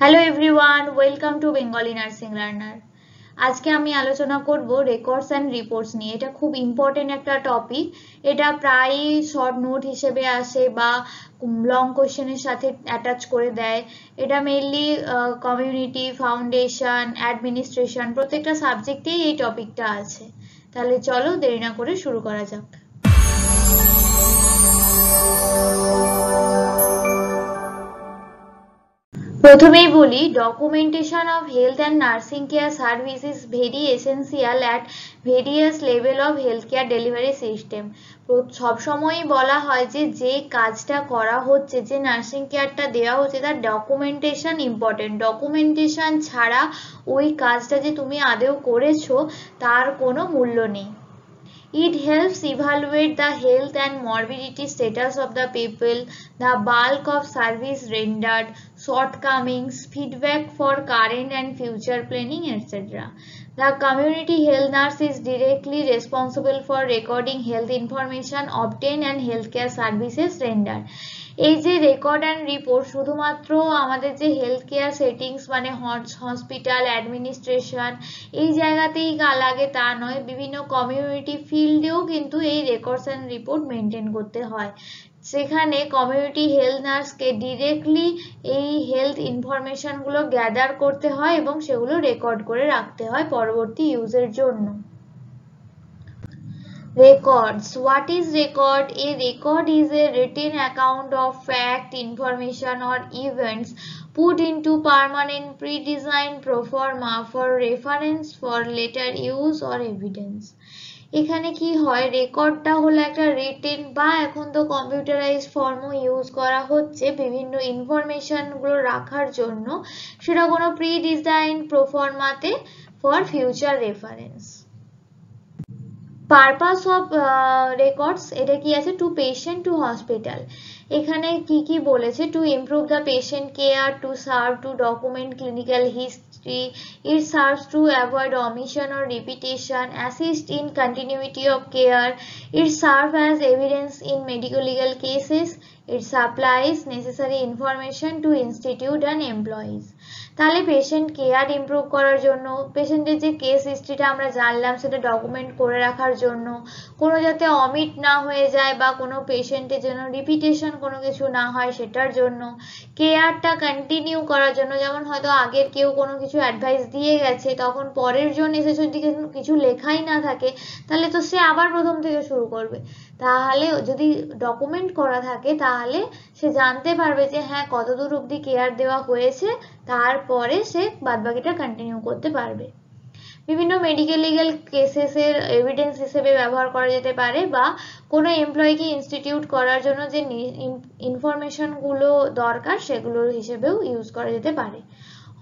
Hello everyone, welcome to Bengali nursing learner. আজকে আমি আলোচনা করব রেকর্ডস অ্যান্ড রিপোর্টস নিয়ে। এটা খুব ইম্পর্টেন্ট একটা টপিক। এটা প্রায়ই শর্ট নোট হিসেবে আসে বা লং কোশ্চেনের সাথে অ্যাটাচ করে দেয়। এটা মেইনলি কমিউনিটি, ফাউন্ডেশন, অ্যাডমিনিস্ট্রেশন প্রত্যেকটা সাবজেক্টেই এই টপিকটা আছে। তাহলে চলো দেরি না করে শুরু করা যাক। প্রথমেই বলি, documentation of health and nursing care service is very essential at various level of health care delivery system. সবসময়ই বলা হয় যে কাজটা করা হচ্ছে, যে নার্সিং কেয়ারটা দেওয়া হচ্ছে, তার ডকুমেন্টেশন ইম্পর্টেন্ট। ডকুমেন্টেশন ছাড়া ওই কাজটা যে তুমি আদৌ করেছো তার কোনো মূল্য নেই। It helps evaluate the health and morbidity status of the people, the bulk of service rendered, shortcomings, feedback for current and future planning, etc. The community health nurse is directly responsible for recording health information obtained and healthcare services rendered. এই যে record and report শুধুমাত্র আমাদের যে health care settings মানে hospital, administration এই জায়গাতেই লাগে তা নয়, বিভিন্ন কমিউনিটি ফিল্ডেও কিন্তু এই রেকর্ডস অ্যান্ড রিপোর্ট মেনটেন করতে হয়। সেখানে কমিউনিটি হেলথ নার্সকে ডিরেক্টলি এই হেলথ ইনফরমেশনগুলো গ্যাদার করতে হয় এবং সেগুলো রেকর্ড করে রাখতে হয় পরবর্তী ইউজের জন্য। Records. What is record? A record is a written account of fact, information or events put into permanent pre-designed proforma for reference for later use or evidence. এখানে কি হয়, রেকর্ডটা হলো একটা রিটেন বা এখন তো কম্পিউটারাইজড ফর্মও ইউজ করা হচ্ছে বিভিন্ন ইনফরমেশন গুলো রাখার জন্য, সেটা কোনো প্রি ডিজাইন প্রোফর্মাতে for future reference. Purpose of records, এটা কি আছে, টু পেশেন্ট টু হসপিটাল। এখানে কি কি বলেছে, to improve the patient care, to serve two document clinical history, it serves to avoid omission or repetition, assist in continuity of care, it serves as evidence in medical legal cases, it supplies necessary information to institute and employees. তাহলে patient care improve করার জন্য, পেশেন্টের যে case হিস্ট্রিটা আমরা জানলাম সেটা document করে রাখার জন্য, কোনো যাতে অমিট না হয়ে যায় বা কোনো পেশেন্টের জন্য রিপিটেশন কোনো কিছু না হয় সেটার জন্য, কেয়ারটা কন্টিনিউ করার জন্য, যেমন হয়তো আগের কেউ কোনো কিছু অ্যাডভাইস দিয়ে গেছে, তখন পরের জন এসে যদি কিছু লেখাই না থাকে তাহলে তো সে আবার প্রথম থেকে শুরু করবে। তাহলে যদি ডকুমেন্ট করা থাকে তাহলে সে জানতে পারবে যে হ্যাঁ কতদূর অবধি কেয়ার দেওয়া হয়েছে, তারপরে সে বাদবাকিটা কন্টিনিউ করতে পারবে। বিভিন্ন মেডিকেল লিগ্যাল কেসেসের এভিডেন্স হিসেবে ব্যবহার করা যেতে পারে, বা কোনো এমপ্লয়িকে ইনস্টিটিউট করার জন্য যে ইনফরমেশনগুলো দরকার সেগুলোর হিসেবেও ইউজ করা যেতে পারে।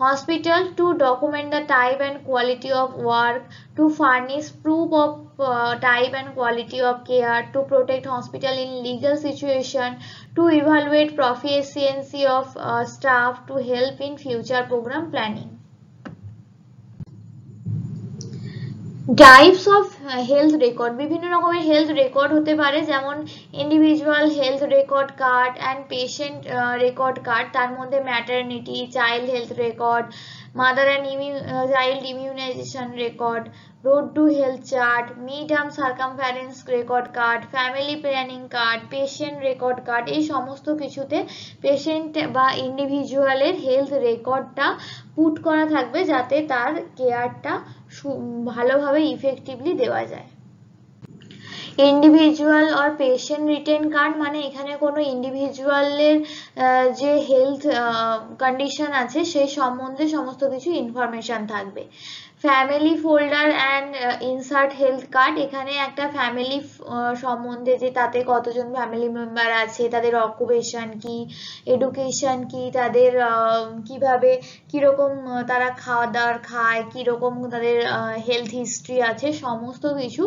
Hospital, to document the type and quality of work, to furnish proof of type and quality of care, to protect hospital in legal situation, to evaluate proficiency of staff, to help in future program planning. Types of health record, বিভিন্ন রকমের health record হতে পারে, যেমন individual health record card and patient record card, তার মধ্যে maternity, child health record, mother and child immunisation record, road to health chart, mid term circumference record card, family planning card, patient record card, এই সমস্ত কিছুতে patient বা ইন্ডিভিজুয়ালের health রেকর্ডটা put করা থাকবে যাতে তার কেয়ারটা ভালোভাবে ইফেক্টিভলি দেওয়া যায়। Individual or patient written card মানে এখানে কোনো ইন্ডিভিজুয়ালের যে হেলথ কন্ডিশন আছে সেই সম্বন্ধে সমস্ত কিছু ইনফরমেশন থাকবে। Family folder and insert health card, এখানে একটা ফ্যামিলি সম্বন্ধে যে তাতে কতজন ফ্যামিলি মেম্বার আছে, তাদের অকুপেশন কি, এডুকেশন কি, তাদের কিভাবে কিরকম তারা খাওয়া দাওয়ার খায়, কিরকম তাদের হেলথ হিস্ট্রি আছে, সমস্ত কিছু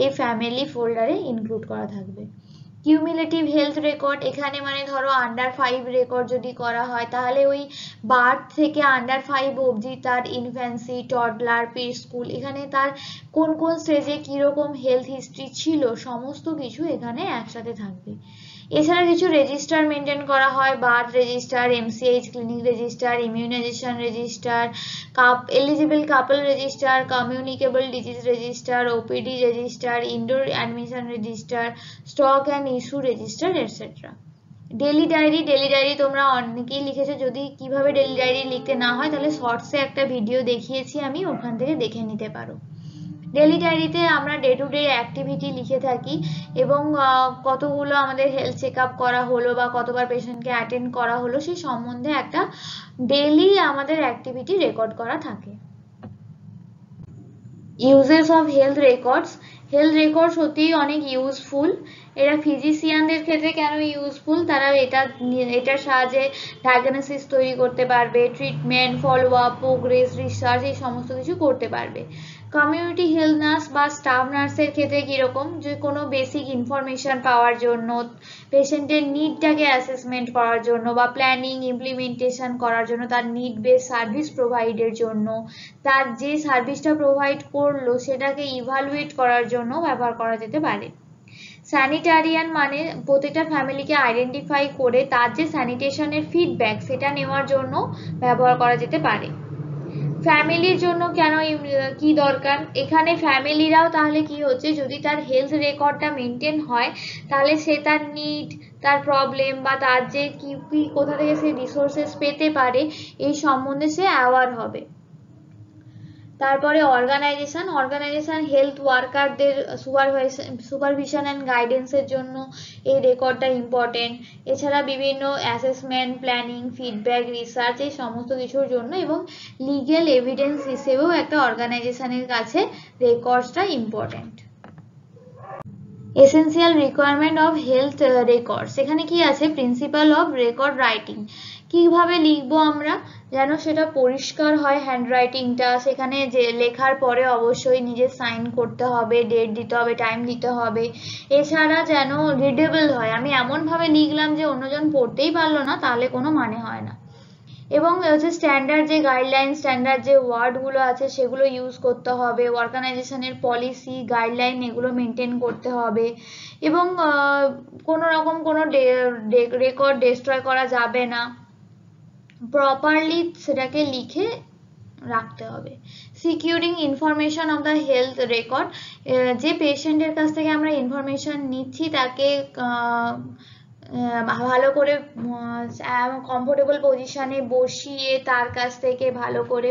এই ফ্যামিলি ফোল্ডারে ইনক্লুড করা থাকবে। কিউমুলেটিভ হেলথ রেকর্ড, এখানে মানে ধরো আন্ডার 5 রেকর্ড যদি করা হয় তাহলে ওই বার্থ থেকে আন্ডার 5 অবধি তার ইনফ্যান্সি, টডলার, প্রি স্কুল, এখানে তার কোন কোন স্টেজে কিরকম হেলথ হিস্ট্রি ছিল সমস্ত কিছু এখানে একসাথে থাকবে। এছাড়া কিছু রেজিস্টার মেনটেন করা হয়, birth register, MCH clinic register, immunisation register, eligible couple register, communicable disease register, OPD register, indoor admission register, stock and issue register etcetera. Daily diary তোমরা অনেকেই লিখেছো, যদি কিভাবে ডেলি ডায়েরি লিখতে না হয় তাহলে শর্টসে একটা ভিডিও দেখিয়েছি আমি, ওখান থেকে দেখে নিতে পারো। ডেলি ডায়েরিতে আমরা ডে টু ডে অ্যাক্টিভিটি লিখে থাকি এবং কতগুলো আমাদের হেলথ চেক আপ করা হলো বা কতবার পেশেন্টকে অ্যাটেন্ড করা হলো সেই সম্বন্ধে একটা ডেইলি আমাদের অ্যাক্টিভিটি রেকর্ড করা থাকে। Uses of health records. Health record সত্যিই অনেক ইউজফুল। এরা ফিজিশিয়ানদের ক্ষেত্রে কেন ইউজফুল, তারা এটার সাহায্যে ডায়াগনোসিস তৈরি করতে পারবে, treatment, follow up, progress, research এই সমস্ত কিছু করতে পারবে। কমিউনিটি হেলথ নার্স বা স্টাফ নার্সের ক্ষেত্রে কিরকম, যে কোনো বেসিক ইনফরমেশন পাওয়ার জন্য, পেশেন্টের নিডটাকে অ্যাসেসমেন্ট করার জন্য বা প্ল্যানিং ইমপ্লিমেন্টেশন করার জন্য, তার নিড বেস সার্ভিস প্রোভাইডের জন্য, তার যে সার্ভিসটা প্রোভাইড করলো সেটাকে ইভালুয়েট করার জন্য ব্যবহার করা যেতে পারে। স্যানিটারিয়ান মানে প্রত্যেকটা ফ্যামিলিকে আইডেন্টিফাই করে তার যে স্যানিটেশনের ফিডব্যাক সেটা নেওয়ার জন্য ব্যবহার করা যেতে পারে। ফ্যামিলির জন্য কেন কি দরকার, এখানে ফ্যামিলিরাও তাহলে কি হচ্ছে, যদি তার হেলথ রেকর্ডটা মেনটেন হয় তাহলে সে তার নিড, তার প্রবলেম বা তার যে কি কি কোথা থেকে সে রিসোর্সেস পেতে পারে এই সম্বন্ধে সে অ্যাওয়ার হবে। তারপরে অর্গানাইজেশন হেলথ ওয়ার্কারদের সুপারভিশন অ্যান্ড গাইডেন্সের জন্য এই রেকর্ডটা ইম্পর্টেন্ট। এছাড়া বিভিন্ন অ্যাসেসমেন্ট, প্ল্যানিং, ফিডব্যাক, রিসার্চ এই সমস্ত কিছুর জন্য এবং লিগ্যাল এভিডেন্স হিসেবেও একটা অর্গানাইজেশনের কাছে রেকর্ডসটা important. Essential requirement of health records, এখানে কি আছে, প্রিন্সিপাল অফ রেকর্ড রাইটিং, কিভাবে লিখবো আমরা যেন সেটা পরিষ্কার হয় হ্যান্ডরাইটিংটা, সেখানে যে লেখার পরে অবশ্যই নিজের সাইন করতে হবে, ডেট দিতে হবে, টাইম দিতে হবে, এছাড়া যেন রিডেবল হয়, আমি এমনভাবে লিখলাম যে অন্যজন পড়তেই পারলো না, তাহলে কোনো মানে হয় না। এবং হচ্ছে স্ট্যান্ডার্ড যে গাইডলাইন, স্ট্যান্ডার্ড যে ওয়ার্ডগুলো আছে সেগুলো ইউজ করতে হবে, অর্গানাইজেশনের পলিসি গাইডলাইন এগুলো মেনটেন করতে হবে এবং কোনো রকম কোনো রেকর্ড ডিস্ট্রয় করা যাবে না, প্রপারলি সেটাকে লিখে রাখতে হবে। Securing information of the health record, যে পেশেন্টের কাছ থেকে আমরা ইনফরমেশন নিচ্ছি তাকে ভালো করে কমফোর্টেবল পজিশনে বসিয়ে তার কাছ থেকে ভালো করে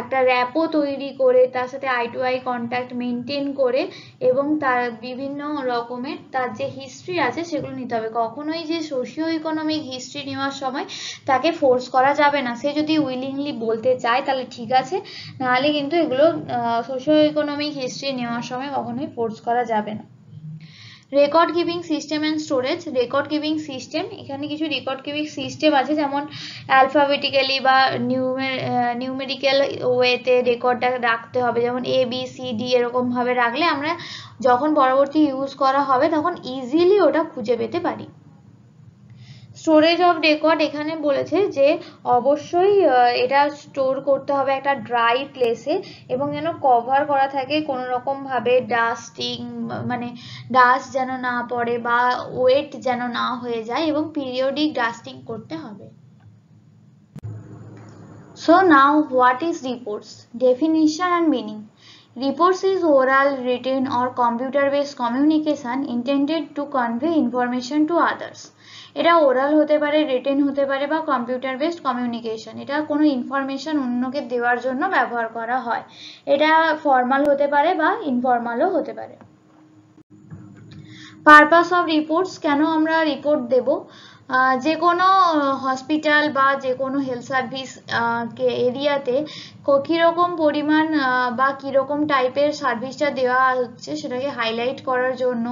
একটা র্যাপো তৈরি করে তার সাথে eye to eye contact maintain করে এবং তার বিভিন্ন রকমের তার যে হিস্ট্রি আছে সেগুলো নিতে হবে। কখনোই যে সোশিও ইকোনমিক হিস্ট্রি নেওয়ার সময় তাকে ফোর্স করা যাবে না, সে যদি উইলিংলি বলতে চায় তাহলে ঠিক আছে, নাহলে কিন্তু এগুলো সোশিও ইকোনমিক হিস্ট্রি নেওয়ার সময় কখনোই ফোর্স করা যাবে না। Record keeping system and storage, record keeping system, এখানে কিছু রেকর্ড কিপিং সিস্টেম আছে, যেমন অ্যালফাবেটিক্যালি বা নিউমেরিক্যাল ওয়েতে রেকর্ডটা রাখতে হবে, যেমন ABCD এরকম ভাবে রাখলে আমরা যখন পরবর্তী ইউজ করা হবে তখন ইজিলি ওটা খুঁজে পেতে পারি। স্টোরেজ অফ রেকর্ড, এখানে বলেছে যে অবশ্যই এটা স্টোর করতে হবে একটা ড্রাই প্লেসে এবং যেন কভার করা থাকে, কোনো রকম ভাবে ডাস্টিং মানে ডাস্ট যেন না পড়ে বা ওয়েট যেন না হয়ে যায় এবং পিরিয়ডিক ডাস্টিং করতে হবে। So now what is reports? Definition and meaning. Reports is oral, written or computer-based communication intended to convey information to others. এটা ওরাল হতে পারে, রিটেন হতে পারে বা কম্পিউটার বেসড কমিউনিকেশন, এটা কোনো ইনফরমেশন অন্যকে দেওয়ার জন্য ব্যবহার করা হয়, এটা ফর্মাল হতে পারে বা ইনফর্মালও হতে পারে। পারপাস অফ রিপোর্টস, কেন আমরা রিপোর্ট দেব, যে কোনো হসপিটাল বা যে কোনো হেলথ সার্ভিস এরিয়াতে কীরকম পরিমাণ বা কীরকম টাইপের সার্ভিসটা দেওয়া হচ্ছে সেটাকে হাইলাইট করার জন্য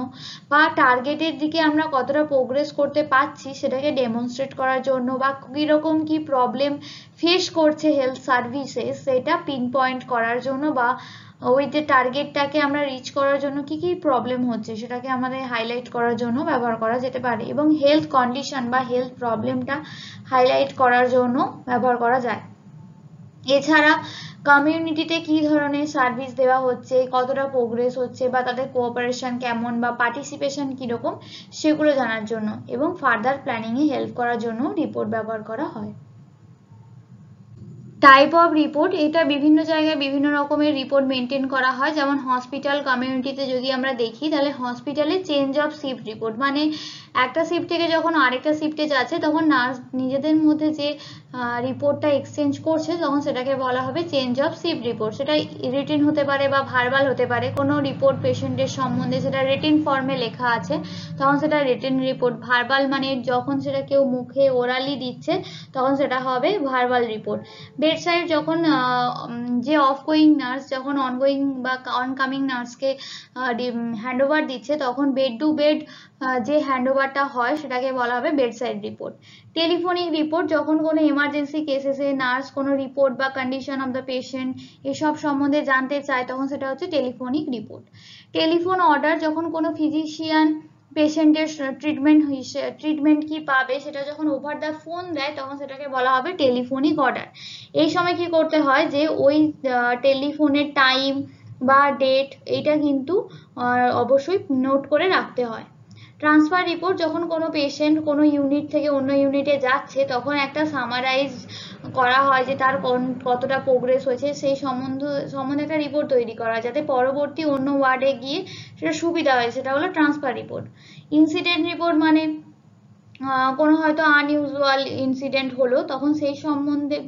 বা টার্গেটের দিকে আমরা কতটা প্রোগ্রেস করতে পারছি সেটাকে ডেমনস্ট্রেট করার জন্য বা কীরকম কি প্রবলেম ফেস করছে হেলথ সার্ভিসেস সেটা পিন পয়েন্ট করার জন্য বা ওই যে টার্গেটটাকে আমরা রিচ করার জন্য কি কি প্রবলেম হচ্ছে সেটাকে আমাদের হাইলাইট করার জন্য ব্যবহার করা যেতে পারে এবং হেলথ কন্ডিশন বা হেলথ প্রবলেমটা হাইলাইট করার জন্য ব্যবহার করা যায়। এছাড়া কমিউনিটিতে কি ধরনের সার্ভিস দেওয়া হচ্ছে, কতটা প্রোগ্রেস হচ্ছে বা তাদের কোঅপারেশন কেমন বা পার্টিসিপেশন কীরকম সেগুলো জানার জন্য এবং ফার্দার প্ল্যানিংয়ে হেল্প করার জন্য রিপোর্ট ব্যবহার করা হয়। টাইপ অফ রিপোর্ট, এটা বিভিন্ন জায়গায় বিভিন্ন রকমের রিপোর্ট মেনটেন করা হয়। যেমন হসপিটাল কমিউনিটিতে যদি আমরা দেখি তাহলে হসপিটালে চেঞ্জ অফ শিফট রিপোর্ট, মানে একটা শিফট থেকে যখন আরেকটা শিফটে যাচ্ছে তখন নার্স নিজেদের মধ্যে যে রিপোর্টটা এক্সচেঞ্জ করছে তখন সেটাকে বলা হবে চেঞ্জ অফ শিফট রিপোর্ট। সেটা রিটেন হতে পারে বা ভার্বাল হতে পারে। কোনো রিপোর্ট পেশেন্টের সম্বন্ধে সেটা রিটেন ফর্মে লেখা আছে তখন সেটা রিটেন রিপোর্ট। ভার্বাল মানে যখন সেটা কেউ মুখে ওরালি দিচ্ছে তখন সেটা হবে ভার্বাল রিপোর্ট। বেডসাইড যখন যে অফগোয়িং নার্স যখন অনগোয়িং বা অনকামিং নার্সকে হ্যান্ডওভার দিচ্ছে তখন বেড টু বেড যে হ্যান্ডওভারটা হয় সেটাকে বলা হবে বেডসাইড রিপোর্ট। টেলিফোনিক রিপোর্ট, যখন কোনো এমার্জেন্সি কেসেসে নার্স কোনো রিপোর্ট বা কন্ডিশন অফ দ্য পেশেন্ট এসব সম্বন্ধে জানতে চায় তখন সেটা হচ্ছে টেলিফোনিক রিপোর্ট। টেলিফোন অর্ডার, যখন কোনো ফিজিশিয়ান পেশেন্টের ট্রিটমেন্ট কি পাবে সেটা যখন ওভার দ্য ফোন দেয় তখন সেটাকে বলা হবে টেলিফোনিক অর্ডার। এই সময় কি করতে হয় যে ওই টেলিফোনের টাইম বা ডেট এইটা কিন্তু অবশ্যই নোট করে রাখতে হয়। ট্রান্সফার রিপোর্ট, যখন কোনো পেশেন্ট কোনো ইউনিট থেকে অন্য ইউনিটে যাচ্ছে তখন একটা সামারাইজ করা হয় যে তার কতটা প্রোগ্রেস হয়েছে সেই সম্বন্ধে একটা রিপোর্ট তৈরি করা যাতে পরবর্তী অন্য ওয়ার্ডে গিয়ে সেটা সুবিধা হয়, সেটা হলো ট্রান্সফার রিপোর্ট। ইনসিডেন্ট রিপোর্ট মানে কোনো হয়তো আনইউজুয়াল ইনসিডেন্ট হলো তখন সেই সম্বন্ধে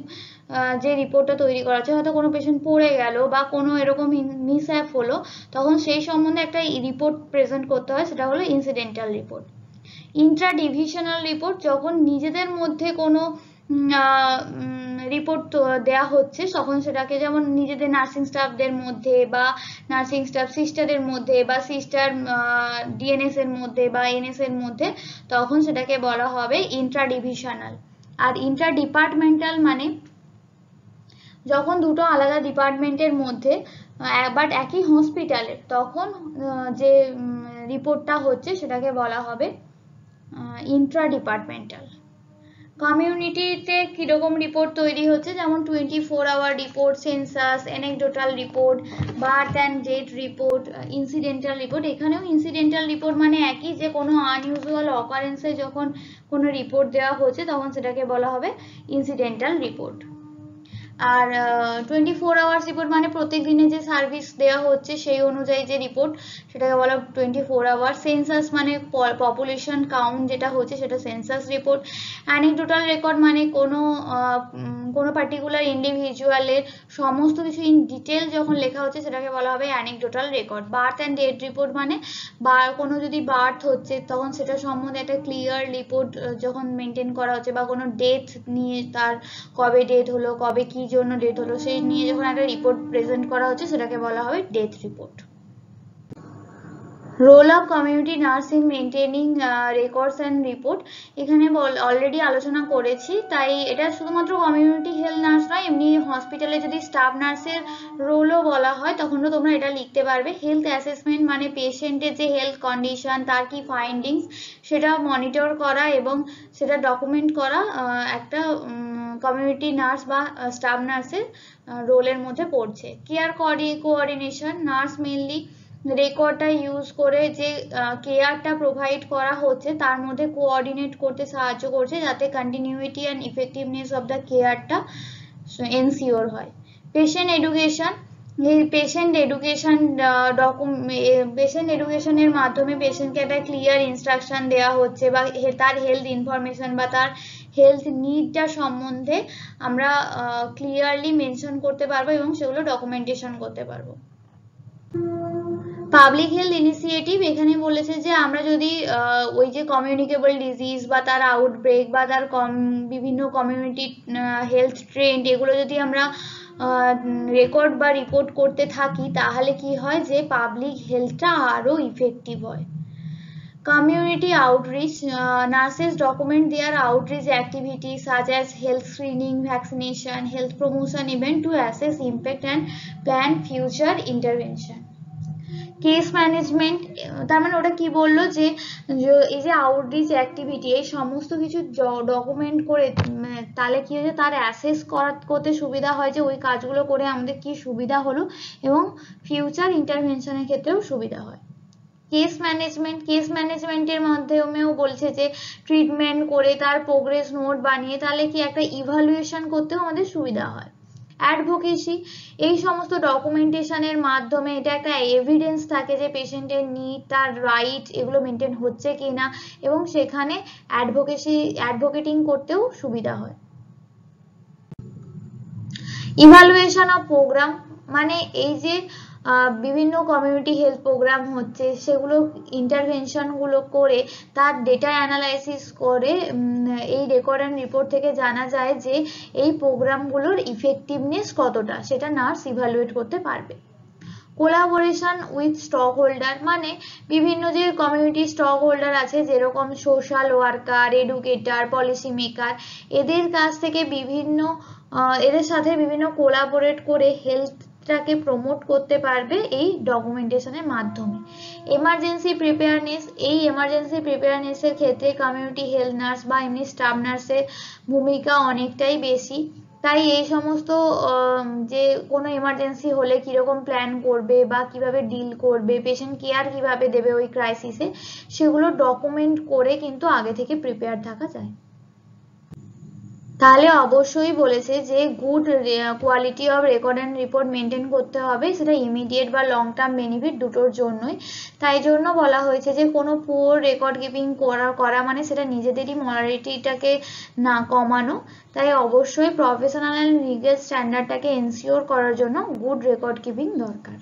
যে রিপোর্টটা তৈরি করা আছে, হয়তো কোনো পেশেন্ট পড়ে গেল বা কোনো এরকম মিসহ্যাপ হলো তখন সেই সম্বন্ধে একটা রিপোর্ট প্রেজেন্ট করতে হয়, সেটা হলো incidental report. Intra divisional report, যখন নিজেদের মধ্যে কোনো রিপোর্ট দেয়া হচ্ছে তখন সেটাকে, যেমন নিজেদের নার্সিং স্টাফদের মধ্যে বা নার্সিং স্টাফ সিস্টারের মধ্যে বা সিস্টার ডিএনএস এর মধ্যে বা এনএস এর মধ্যে, তখন সেটাকে বলা হবে ইন্ট্রা ডিভিশনাল। আর ইন্ট্রা ডিপার্টমেন্টাল মানে যখন দুটো আলাদা ডিপার্টমেন্টের মধ্যে বাট একই হসপিটালের তখন যে রিপোর্টটা হচ্ছে সেটাকে বলা হবে ইন্ট্রা ডিপার্টমেন্টাল। কমিউনিটিতে কীরকম রিপোর্ট তৈরি হচ্ছে, যেমন 24 hour report, census, anecdotal report, birth and death report, incidental report. এখানেও ইনসিডেন্টাল রিপোর্ট মানে একই, যে কোনো আনইউজুয়াল অকারেন্সে যখন কোনো রিপোর্ট দেওয়া হচ্ছে তখন সেটাকে বলা হবে ইনসিডেন্টাল রিপোর্ট। আর 24 আওয়ার্স রিপোর্ট মানে প্রত্যেক দিনে যে সার্ভিস দেওয়া হচ্ছে সেই অনুযায়ী যে রিপোর্ট সেটাকে বলা 24 আওয়ার। সেন্সাস মানে পপুলেশন কাউন্ট যেটা হচ্ছে সেটা সেন্সাস রিপোর্ট। অ্যানেকডোটাল রেকর্ড মানে কোনো পার্টিকুলার ইন্ডিভিজুয়ালের সমস্ত কিছু ইন ডিটেল যখন লেখা হচ্ছে সেটাকে বলা হবে anecdotal record. Birth and death report মানে কোনো যদি বার্থ হচ্ছে তখন সেটা সম্বন্ধে একটা ক্লিয়ার রিপোর্ট যখন মেনটেন করা হচ্ছে, বা কোনো ডেথ নিয়ে তার কবে ডেথ হলো, কবে কি জন্য ডেথ হলো সেই নিয়ে যখন একটা রিপোর্ট প্রেজেন্ট করা হচ্ছে সেটাকে বলা হবে death report. Role of community nurse in maintaining records and report, এখানে অলরেডি আলোচনা করেছি, তাই এটা শুধুমাত্র কমিউনিটি হেলথ নার্স নয়, এমনি হসপিটালে যদি স্টাফ নার্সের রোলও বলা হয় তখনও তোমরা এটা লিখতে পারবে। হেলথ অ্যাসেসমেন্ট মানে পেশেন্টের যে হেলথ কন্ডিশন তার কি ফাইন্ডিংস সেটা মনিটর করা এবং সেটা ডকুমেন্ট করা একটা কমিউনিটি নার্স বা স্টাফ নার্সের রোলের মধ্যে পড়ছে। কেয়ার কোঅর্ডিনেশন, নার্স মেনলি রেকর্ডটা ইউজ করে যে কেয়ারটা প্রোভাইড করা হচ্ছে তার মধ্যে কোঅর্ডিনেট করতে সাহায্য করছে যাতে continuity and effectiveness of the কেয়ারটা এনসিওর হয়। পেশেন্ট এডুকেশন, এই পেশেন্ট এডুকেশনের মাধ্যমে পেশেন্টকে একটা ক্লিয়ার ইনস্ট্রাকশন দেওয়া হচ্ছে বা তার হেলথ ইনফরমেশন বা তার হেলথ নিডটা সম্বন্ধে আমরা ক্লিয়ারলি মেনশন করতে পারবো এবং সেগুলো ডকুমেন্টেশন করতে পারবো। পাবলিক হেলথ ইনিশিয়েটিভ, এখানে বলেছে যে আমরা যদি ওই যে কমিউনিকেবল ডিজিজ বা তার আউটব্রেক বা তার বিভিন্ন কমিউনিটি হেলথ ট্রেন্ড এগুলো যদি আমরা রেকর্ড বা রিপোর্ট করতে থাকি তাহলে কি হয় যে পাবলিক হেলথটা আরো ইফেক্টিভ হয়। Community outreach, nurses document their outreach activities such as health screening, vaccination, health promotion event to assess impact and plan future intervention. Case management, তার মানে ওটা কি বললো যে এই যে আউটরিচ অ্যাক্টিভিটি এই সমস্ত কিছু ডকুমেন্ট করে তাহলে কি হয়েছে তার অ্যাসেস করতে সুবিধা হয় যে ওই কাজগুলো করে আমাদের কি সুবিধা হলো এবং ফিউচার ইন্টারভেনশনের ক্ষেত্রেও সুবিধা হয়। কেস ম্যানেজমেন্টের মাধ্যমেও বলছে যে ট্রিটমেন্ট করে তার প্রোগ্রেস নোট বানিয়ে তাহলে কি একটা ইভালুয়েশন করতেও আমাদের সুবিধা হয়। অ্যাডভোকেসি, এই সমস্ত ডকুমেন্টেশনের মাধ্যমে এটা একটা এভিডেন্স থাকে যে পেশেন্টের নিড, তার রাইট এগুলো মেনটেন হচ্ছে কিনা এবং সেখানে অ্যাডভোকেটিং করতেও সুবিধা হয়। ইভালুয়েশন অফ প্রোগ্রাম, মানে এই যে বিভিন্ন কমিউনিটি হেলথ প্রোগ্রাম হচ্ছে সেগুলো ইন্টারভেনশনগুলো করে তার ডেটা অ্যানালাইসিস করে এই রেকর্ড অ্যান্ড রিপোর্ট থেকে জানা যায় যে এই প্রোগ্রামগুলোর ইফেক্টিভনেস কতটা, সেটা নার্স ইভালুয়েট করতে পারবে। কোলাবোরেশন উইথ স্টক হোল্ডার, মানে বিভিন্ন যে কমিউনিটি স্টক হোল্ডার আছে যেরকম social worker, educator, policy maker, এদের কাছ থেকে এদের সাথে বিভিন্ন কোলাবোরেট করে হেলথটাকে প্রমোট করতে পারবে এই ডকুমেন্টেশনের মাধ্যমে। এমার্জেন্সি প্রিপেয়ারনেস, এই এমার্জেন্সি প্রিপেয়ারনেসের ক্ষেত্রে কমিউনিটি হেলথ নার্স বা এমনি স্টাফ নার্সের ভূমিকা অনেকটাই বেশি। তাই এই সমস্ত যে কোনো এমার্জেন্সি হলে কিরকম প্ল্যান করবে বা কিভাবে ডিল করবে, পেশেন্ট কেয়ার কিভাবে দেবে ওই ক্রাইসিসে, সেগুলো ডকুমেন্ট করে কিন্তু আগে থেকে প্রিপেয়ার থাকা যায়। তাহলে অবশ্যই বলেছে যে good quality of record and report maintain করতে হবে, সেটা ইমিডিয়েট বা লং টার্ম বেনিফিট দুটোর জন্যই। তাই জন্য বলা হয়েছে যে কোনো পুওর রেকর্ড কিপিং করা মানে সেটা নিজেদেরই মরালিটিটাকে না কমানো। তাই অবশ্যই প্রফেশনাল অ্যান্ড লিগ্যাল স্ট্যান্ডার্ডটাকে এনশিওর করার জন্য গুড রেকর্ড কিপিং দরকার।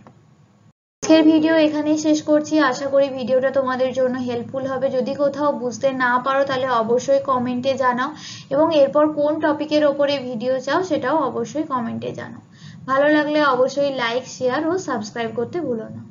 আজকের ভিডিও এখানেই শেষ করছি। আশা করি ভিডিওটা তোমাদের জন্য হেল্পফুল হবে। যদি কোথাও বুঝতে না পারো তাহলে অবশ্যই কমেন্টে জানাও এবং এরপর কোন টপিকের ওপরে ভিডিও চাও সেটাও অবশ্যই কমেন্টে জানাও। ভালো লাগলে অবশ্যই লাইক, শেয়ার ও সাবস্ক্রাইব করতে ভুলো না।